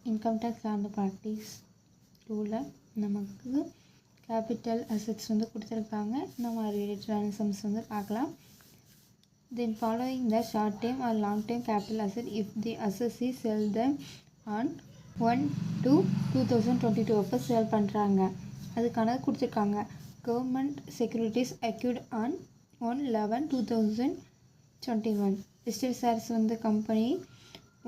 Income tax and practice ரூலில் நமக்கு capital assets வந்து கொடுத்துருக்காங்க. நம்ம ரிலேட்டடான சம்ஸ் வந்து பார்க்கலாம். Then following the short term or long term capital asset, if the assessee sell them on 1/2/2022 அப்போ சேல் பண்ணுறாங்க. அதுக்கான கொடுத்துருக்காங்க. Government securities acquired on 1/11/2021. Listed shares வந்து கம்பெனி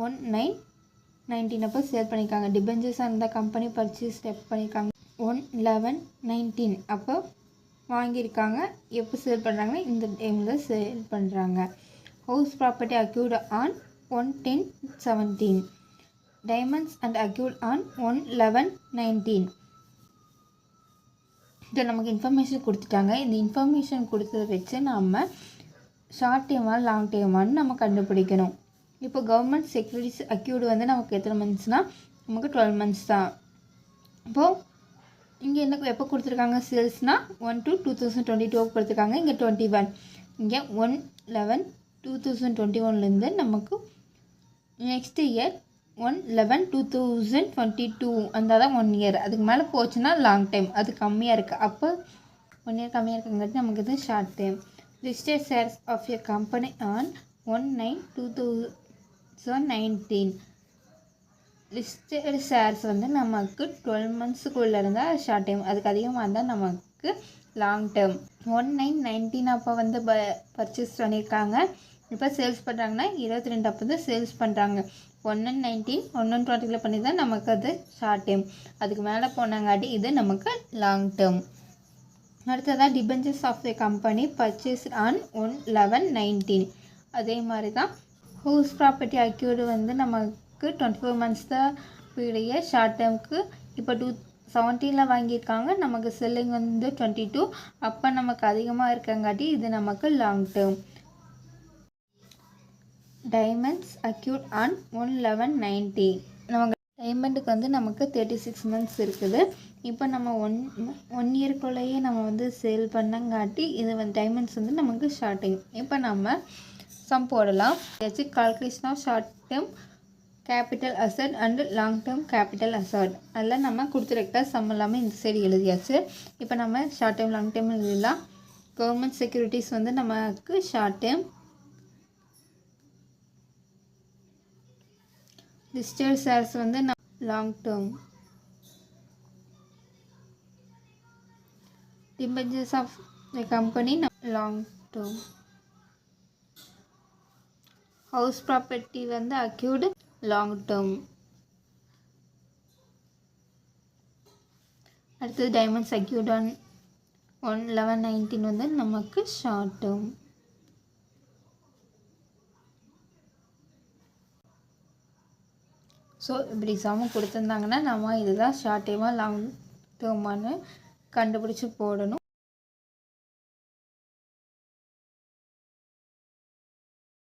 1/9/19 அப்போ சேல் பண்ணியிருக்காங்க. டிபெஞ்சர்ஸ் அந்த கம்பெனி பர்ச்சேஸ் பண்ணியிருக்காங்க 1/11/19 அப்போ வாங்கியிருக்காங்க. எப்போ சேல் பண்ணுறாங்கன்னா இந்த டைமில் சேல் பண்ணுறாங்க. House property acquired on 1/10/17. Diamonds and acquired on 1/11/19. இதை நமக்கு இன்ஃபர்மேஷன் கொடுத்துட்டாங்க. இந்த இன்ஃபர்மேஷன் கொடுத்ததை வச்சு நம்ம ஷார்ட் டேர்மா லாங் டேர்மான்னு நம்ம கண்டுபிடிக்கணும். இப்போ கவர்மெண்ட் செக்யூரிட்டிஸ் அக்யூர்டு வந்து நமக்கு எத்தனை மந்த்ஸ்னால் நமக்கு 12 months தான். இப்போது இங்கே என்ன எப்போ கொடுத்துருக்காங்க சேல்ஸ்னால் 1/2/2022 கொடுத்துருக்காங்க. இங்கே 21. இங்கே 1/11/2021 நமக்கு நெக்ஸ்ட் இயர் 1/11/2022 அந்த தான் 1 year. அதுக்கு மேலே போச்சுன்னா லாங் டைம். அது கம்மியாக இருக்குது. அப்போ 1 year கம்மியாக இருக்குங்கிறது நமக்கு இது short time. Listed shares of a company on 1/9/2019. Listed shares வந்து நமக்கு 12 monthsக்குள்ளே இருந்தால் ஷார்ட் டைம். அதுக்கு அதிகமாக இருந்தால் நமக்கு லாங் டேர்ம். 1/9/19 அப்போ வந்து பர்ச்சேஸ் பண்ணியிருக்காங்க. இப்போ சேல்ஸ் பண்ணுறாங்கன்னா 22 அப்போ வந்து சேல்ஸ் பண்ணுறாங்க. 1/19 1/20 பண்ணி தான் நமக்கு அது ஷார்ட் டைம். அதுக்கு மேலே போனாங்காட்டி இது நமக்கு லாங் டேர்ம். அடுத்ததாக debentures of the company purchase on 1/11/19. அதே மாதிரி தான் ஹவுஸ் ப்ராப்பர்ட்டி அக்யூர்டு வந்து நமக்கு 24 months தான் பீரியட் ஷார்ட் டேர்முக்கு. இப்போ 2017 வாங்கியிருக்காங்க. நமக்கு செல்லிங் வந்து 22. அப்போ நமக்கு அதிகமாக இருக்கங்காட்டி இது நமக்கு long term. Diamonds acquired on 1/11/19. நமக்கு டைமண்டுக்கு வந்து நமக்கு 36 months இருக்குது. இப்போ நம்ம ஒன் இயர்க்குள்ளேயே நம்ம வந்து சேல் பண்ணங்காட்டி இது வந்து டைமண்ட்ஸ் வந்து நமக்கு ஷார்ட் டைம். இப்போ நம்ம சம் போடலாம். Calculation of short term capital asset and long term capital asset அதில் நம்ம கொடுத்துருக்க சம் எல்லாமே இந்த சைடு எழுதியாச்சு. இப்போ நம்ம ஷார்ட் டைம் லாங் டைம் எழுதலாம். கவர்மெண்ட் செக்யூரிட்டிஸ் வந்து நமக்கு ஷார்ட் டைம். லிஸ்டட் ஷேர்ஸ் வந்து long term. Debentures of the company long term. House property வந்து அக்யூர்டு லாங் டேர்ம். அடுத்தது டைமண்ட்ஸ் அக்யூர்ட் ஆன் 1/11/19 வந்து நமக்கு ஷார்ட் டேர்ம். ஸோ இப்படி சமம் கொடுத்துருந்தாங்கன்னா நம்ம இதுதான் ஷார்ட் டேர்மாக லாங் டேர்மானு கண்டுபிடிச்சி போடணும்.